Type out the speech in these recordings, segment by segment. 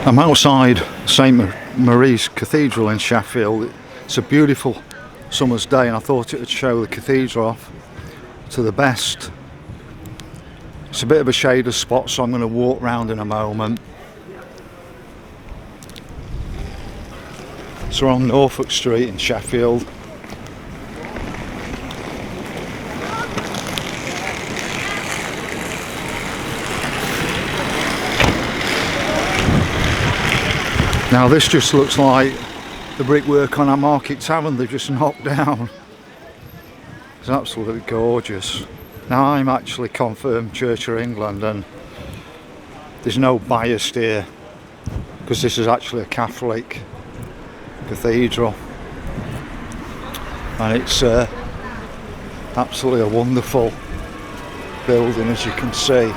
I'm outside St Marie's Cathedral in Sheffield. It's a beautiful summer's day and I thought it would show the cathedral off to the best. It's a bit of a shaded spot, so I'm going to walk round in a moment. So we're on Norfolk Street in Sheffield. Now this just looks like the brickwork on our market tavern they've just knocked down. It's absolutely gorgeous. Now I'm actually confirmed Church of England and there's no bias here because this is actually a Catholic cathedral and it's absolutely a wonderful building, as you can see.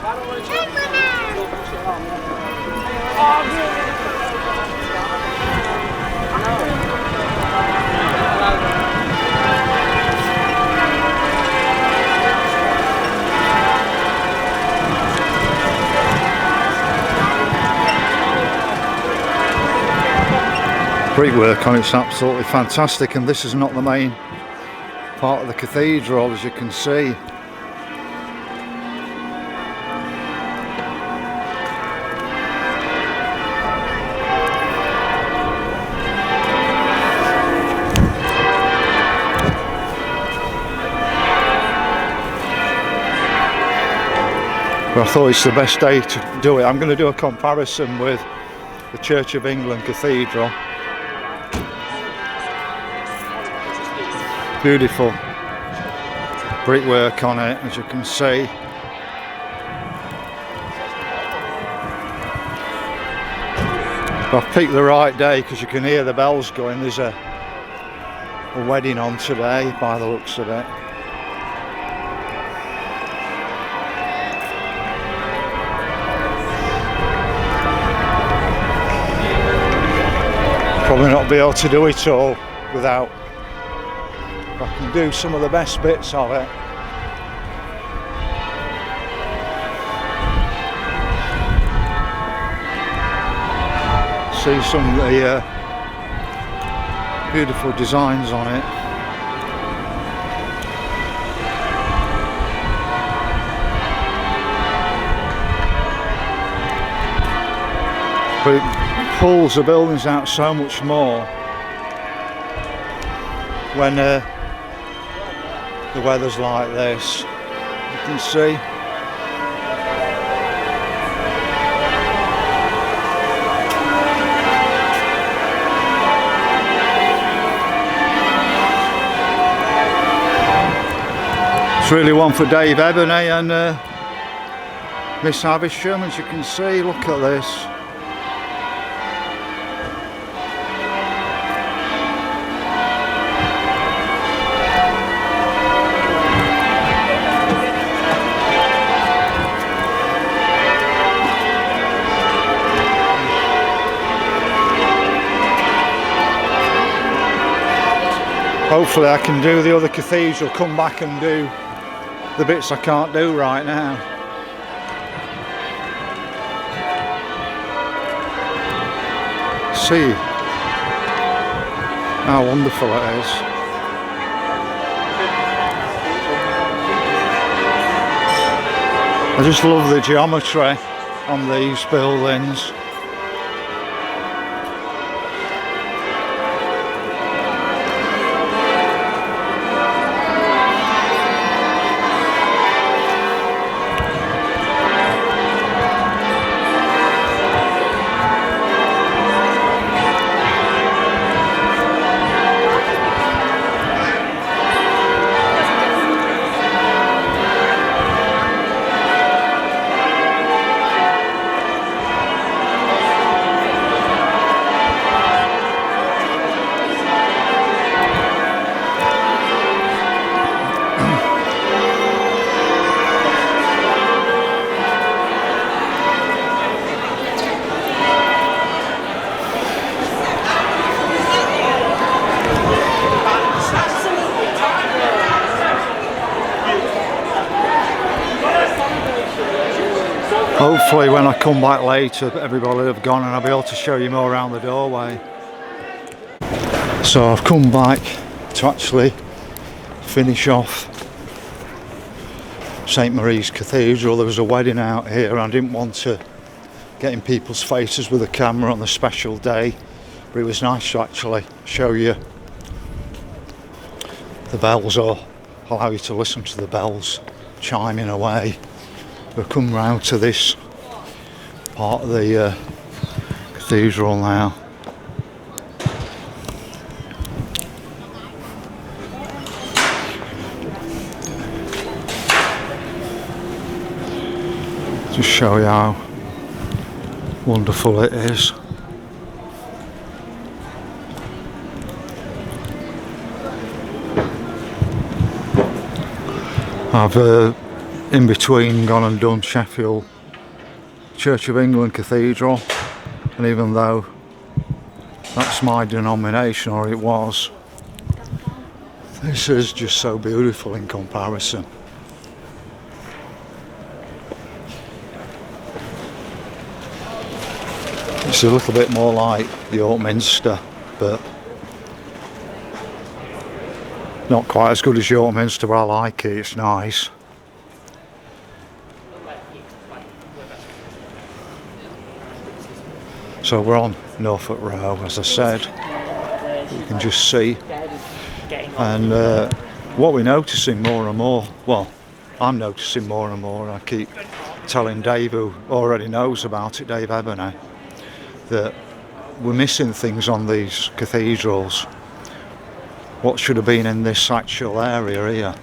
Brickwork on it's absolutely fantastic, and this is not the main part of the cathedral, as you can see. But I thought it's the best day to do it. I'm going to do a comparison with the Church of England Cathedral. Beautiful brickwork on it, as you can see. I've picked the right day because you can hear the bells going. There's a wedding on today by the looks of it. Probably not be able to do it all without. I can do some of the best bits of it. See some of the beautiful designs on it. But it pulls the buildings out so much more when the weather's like this, you can see. It's really one for Dave Ebony and Miss Havisham, as you can see. Look at this. Hopefully I can do the other cathedral, come back and do the bits I can't do right now. See how wonderful it is. I just love the geometry on these buildings. Hopefully when I come back later everybody will have gone and I'll be able to show you more around the doorway. So I've come back to actually finish off St Mary's Cathedral. There was a wedding out here and I didn't want to get in people's faces with a camera on the special day, but it was nice to actually show you the bells, or allow you to listen to the bells chiming away. We've come round to this part of the cathedral now. Just show you how wonderful it is. I've in between gone and done Sheffield Church of England Cathedral, and even though that's my denomination, or it was, this is just so beautiful in comparison. It's a little bit more like the Old Minster, but not quite as good as York Minster, but I like it, it's nice. So we're on Norfolk Row, as I said, you can just see, and what we're noticing more and more, well, I'm noticing more and more, and I keep telling Dave, who already knows about it, Dave Ebony, that we're missing things on these cathedrals. What should have been in this actual area here.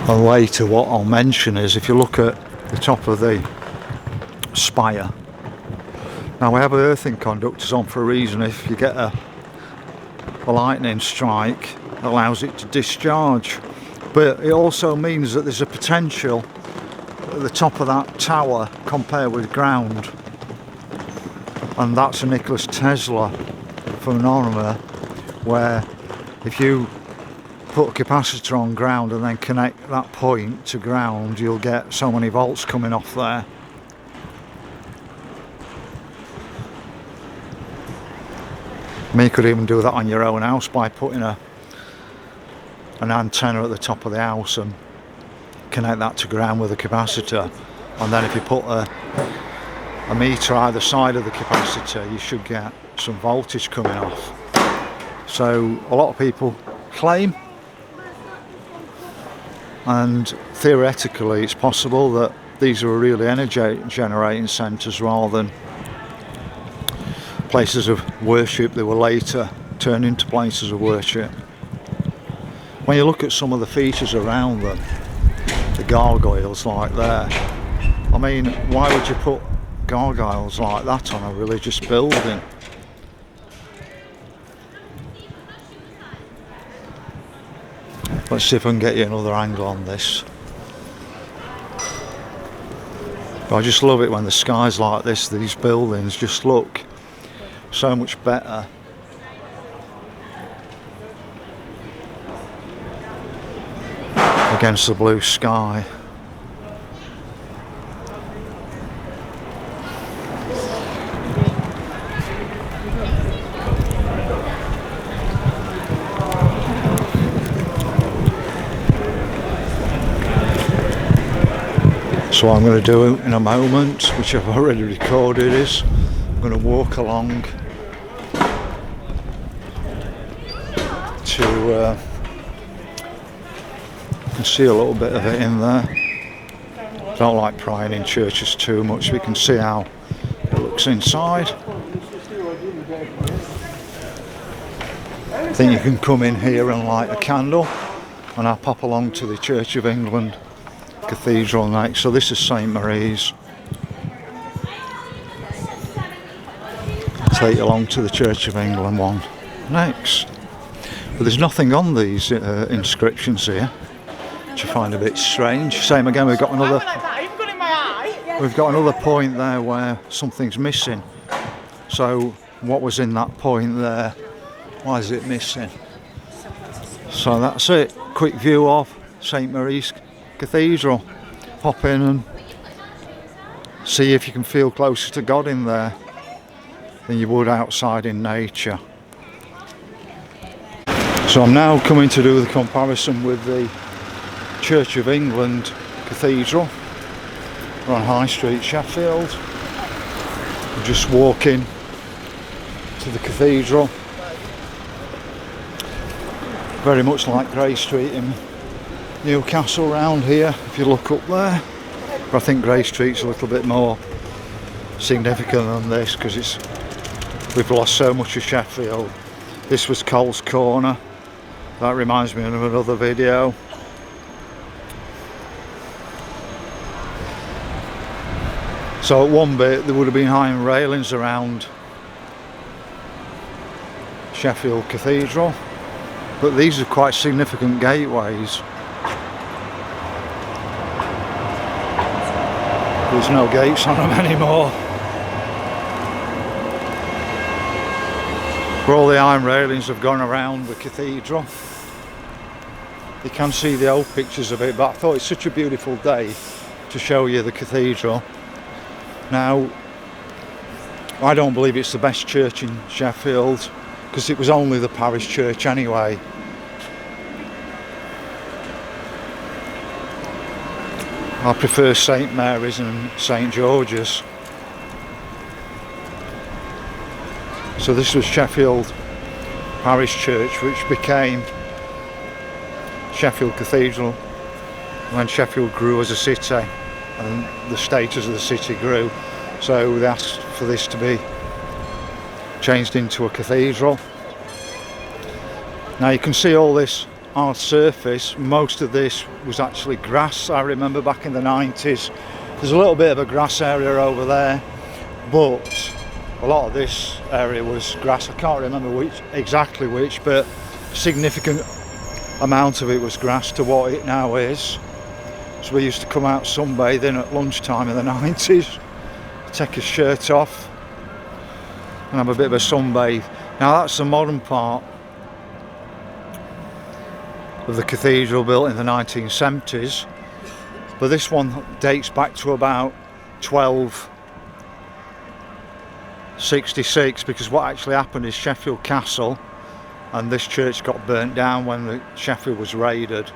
And later what I'll mention is, if you look at the top of the spire, now we have earthing conductors on for a reason. If you get a lightning strike, it allows it to discharge, but it also means that there's a potential at the top of that tower compared with ground, and that's a Nikola Tesla phenomenon, where if you put a capacitor on ground and then connect that point to ground, you'll get so many volts coming off there. I mean, you could even do that on your own house by putting an antenna at the top of the house and connect that to ground with a capacitor, and then if you put a meter either side of the capacitor, you should get some voltage coming off. So a lot of people claim, and theoretically it's possible, that these are really energy generating centres rather than places of worship. They were later turned into places of worship. When you look at some of the features around them, the gargoyles like there, I mean, why would you put gargoyles like that on a religious building? Let's see if I can get you another angle on this. But I just love it when the sky's like this. These buildings just look so much better. Against the blue sky. So what I'm going to do in a moment, which I've already recorded, is I'm going to walk along to you can see a little bit of it in there. Don't like prying in churches too much, we can see how it looks inside. I think you can come in here and light a candle, and I'll pop along to the Church of England Cathedral next. So this is St Mary's. I'll take you along to the Church of England one next. But there's nothing on these inscriptions here, which I find a bit strange. Same again, we've got another point there where something's missing. So what was in that point there? Why is it missing? So that's it, quick view of St Mary's Cathedral. Pop in and see if you can feel closer to God in there than you would outside in nature. So I'm now coming to do the comparison with the Church of England Cathedral. We're on High Street, Sheffield. We're just walking to the cathedral. Very much like Grey Street in Newcastle round here, if you look up there. But I think Grey Street's a little bit more significant than this because we've lost so much of Sheffield. This was Cole's Corner. That reminds me of another video. So at one bit there would have been iron railings around Sheffield Cathedral, but these are quite significant gateways. There's no gates on them anymore. But all the iron railings have gone around the cathedral. You can see the old pictures of it, but I thought it's such a beautiful day to show you the cathedral. Now, I don't believe it's the best church in Sheffield because it was only the parish church anyway. I prefer St Mary's and St George's. So this was Sheffield Parish Church, which became Sheffield Cathedral when Sheffield grew as a city and the status of the city grew. So they asked for this to be changed into a cathedral. Now you can see all this on surface. Most of this was actually grass. I remember back in the 90s there's a little bit of a grass area over there, but a lot of this area was grass. I can't remember exactly which, but significant amount of it was grass to what it now is. So we used to come out sunbathing at lunchtime in the 90s, take his shirt off and have a bit of a sunbathe. Now that's the modern part of the cathedral, built in the 1970s, but this one dates back to about 1266, because what actually happened is Sheffield Castle and this church got burnt down when the Sheffield was raided,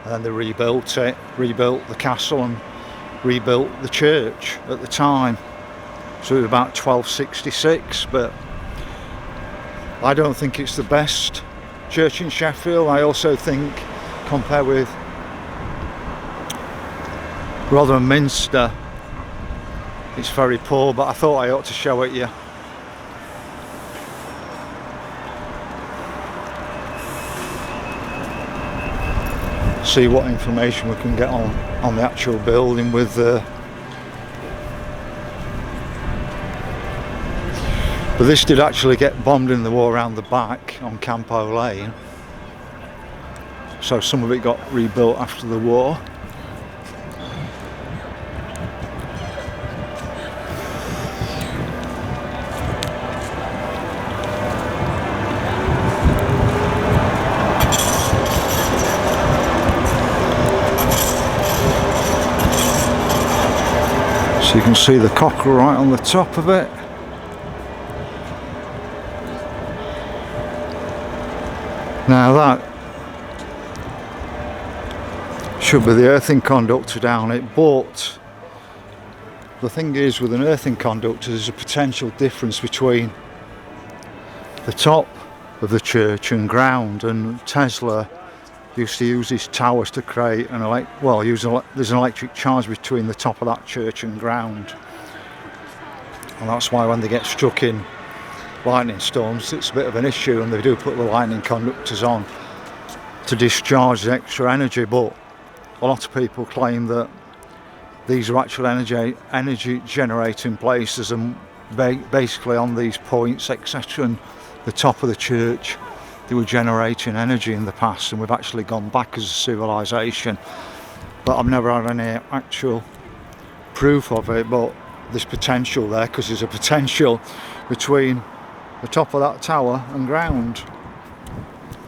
and then they rebuilt the castle and rebuilt the church at the time. So it was about 1266, but I don't think it's the best church in Sheffield. I also think, compared with Rotherham Minster, it's very poor, but I thought I ought to show it you. See what information we can get on the actual building with but this did actually get bombed in the war around the back on Campo Lane, so some of it got rebuilt after the war. So you can see the cockerel right on the top of it. Now that should be the earthing conductor down it, but the thing is, with an earthing conductor there's a potential difference between the top of the church and ground, and Tesla used to use these towers to create there's an electric charge between the top of that church and ground, and that's why when they get struck in lightning storms it's a bit of an issue, and they do put the lightning conductors on to discharge the extra energy. But a lot of people claim that these are actual energy generating places, and basically on these points etc and the top of the church they were generating energy in the past, and we've actually gone back as a civilization. But I've never had any actual proof of it, but there's potential there, because there's a potential between the top of that tower and ground.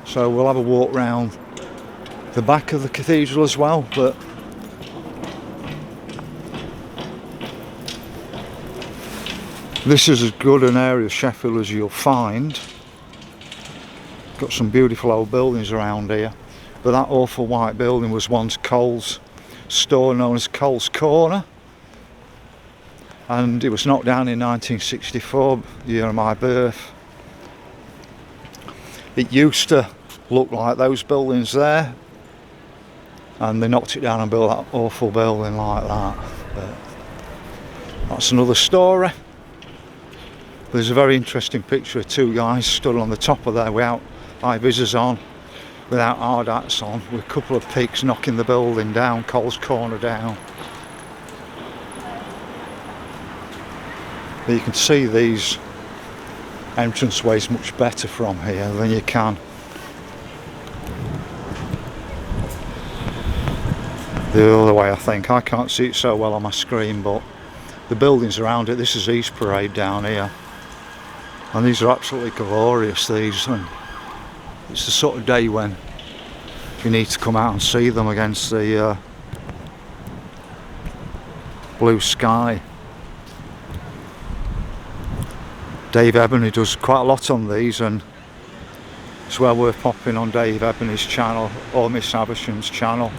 So we'll have a walk round the back of the cathedral as well. But this is as good an area of Sheffield as you'll find. Got some beautiful old buildings around here, but that awful white building was once Coles store, known as Coles Corner, and it was knocked down in 1964, the year of my birth. It used to look like those buildings there, and they knocked it down and built that awful building like that. But that's another story. There's a very interesting picture of two guys stood on the top of there without high visors on, without hard hats on, with a couple of pigs knocking the building down, Coles Corner down. But you can see these entranceways much better from here than you can the other way, I think. I can't see it so well on my screen, but the buildings around it, this is East Parade down here. And these are absolutely glorious, these, and it's the sort of day when you need to come out and see them against the blue sky. Dave Ebony does quite a lot on these, and it's well worth popping on Dave Ebony's channel or Miss Avisham's channel,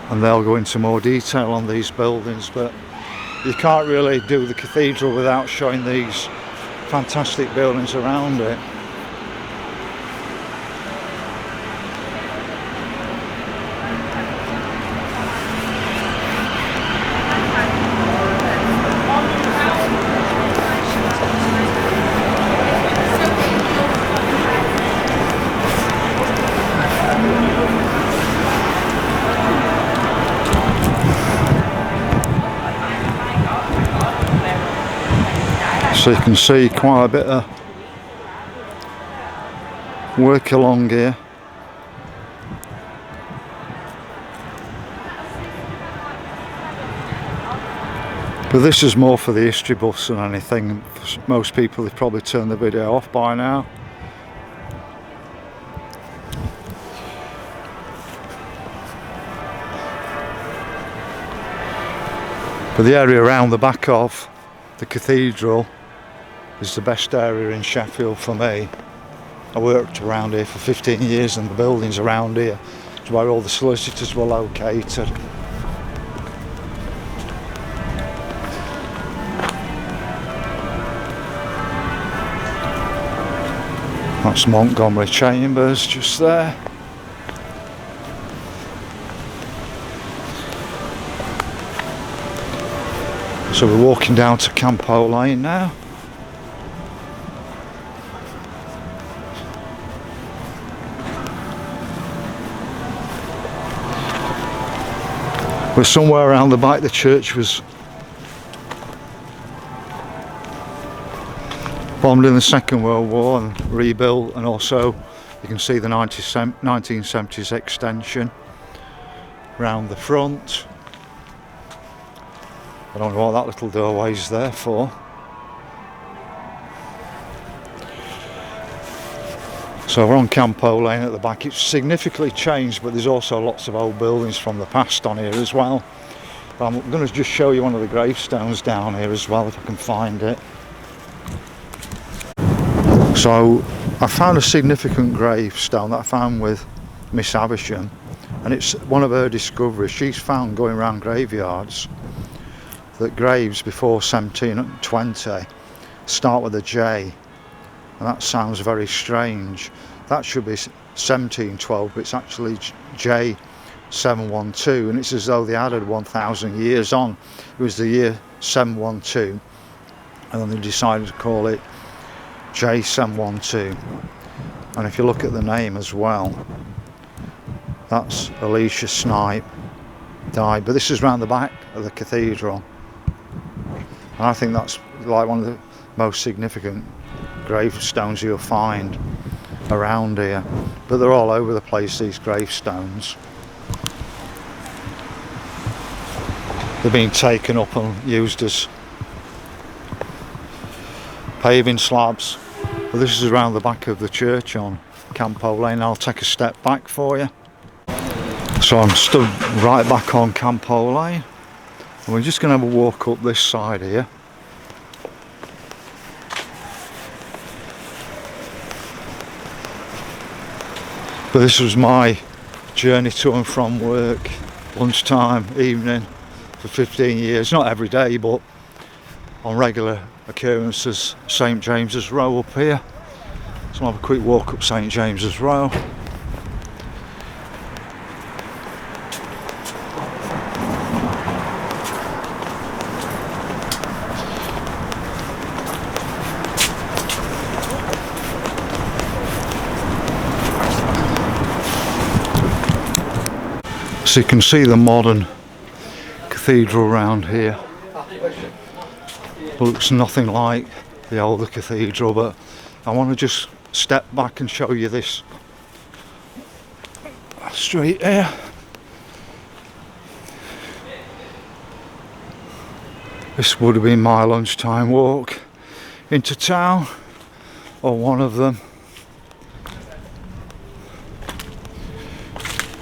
and they'll go into more detail on these buildings. But you can't really do the cathedral without showing these fantastic buildings around it. So you can see quite a bit of work along here. But this is more for the history buffs than anything. Most people have probably turned the video off by now. But the area around the back of the cathedral is the best area in Sheffield for me. I worked around here for 15 years, and the buildings around here is where all the solicitors were located. That's Montgomery Chambers just there. So we're walking down to Campo Lane now. We're somewhere around the back. The church was bombed in the Second World War and rebuilt, and also you can see the 1970s extension round the front. I don't know what that little doorway's there for. So we're on Campo Lane at the back. It's significantly changed, but there's also lots of old buildings from the past on here as well. But I'm going to just show you one of the gravestones down here as well, if I can find it. So I found a significant gravestone that I found with Miss Avisham, and it's one of her discoveries. She's found going around graveyards that graves before 1720 start with a J, and that sounds very strange. That should be 1712, but it's actually J712, and it's as though they added 1,000 years on. It was the year 712, and then they decided to call it J712. And if you look at the name as well, that's Alicia Snipe died. But this is round the back of the cathedral, and I think that's like one of the most significant gravestones you'll find around here. But they're all over the place, these gravestones. They're being taken up and used as paving slabs. But this is around the back of the church on Campo Lane. I'll take a step back for you. So I'm stood right back on Campo Lane, and we're just going to have a walk up this side here. But this was my journey to and from work, lunchtime, evening, for 15 years. Not every day, but on regular occurrences. St James's Row up here. So I'll have a quick walk up St James's Row. So you can see the modern cathedral around here. Looks nothing like the older cathedral, but I want to just step back and show you this street here. This would have been my lunchtime walk into town, or one of them.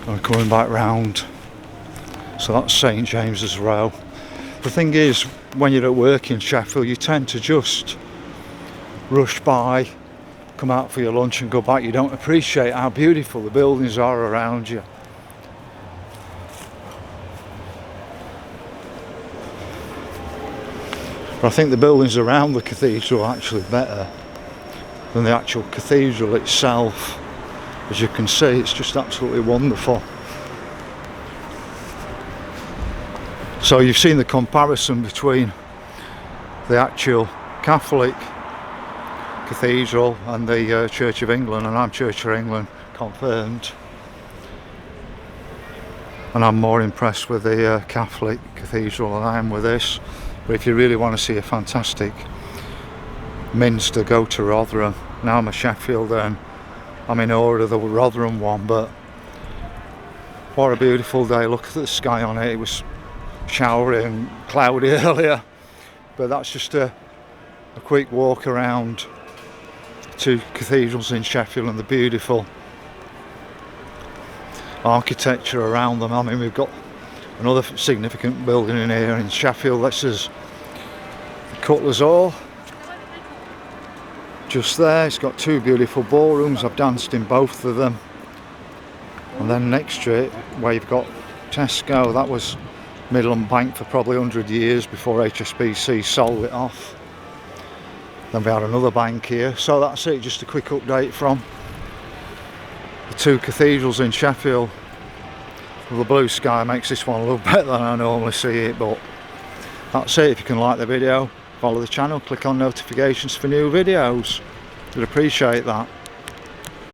I'm coming back round. So that's St James's Row. The thing is, when you're at work in Sheffield, you tend to just rush by, come out for your lunch and go back. You don't appreciate how beautiful the buildings are around you. But I think the buildings around the cathedral are actually better than the actual cathedral itself. As you can see, it's just absolutely wonderful. So you've seen the comparison between the actual Catholic cathedral and the Church of England, and I'm Church of England confirmed, and I'm more impressed with the Catholic cathedral than I am with this. But if you really want to see a fantastic minster, go to Rotherham. Now I'm a Sheffielder and I'm in awe of the Rotherham one, but what a beautiful day. Look at the sky on it. It was showery and cloudy earlier, but that's just a quick walk around two cathedrals in Sheffield and the beautiful architecture around them. I mean, we've got another significant building in here in Sheffield. This is the Cutler's Hall. Just there, it's got two beautiful ballrooms. I've danced in both of them. And then next to it, where you've got Tesco, that was Midland Bank for probably 100 years before HSBC sold it off. Then we had another bank here. So that's it, just a quick update from the two cathedrals in Sheffield. Well, the blue sky makes this one look better than I normally see it, but that's it. If you can like the video, follow the channel, click on notifications for new videos. I'd appreciate that.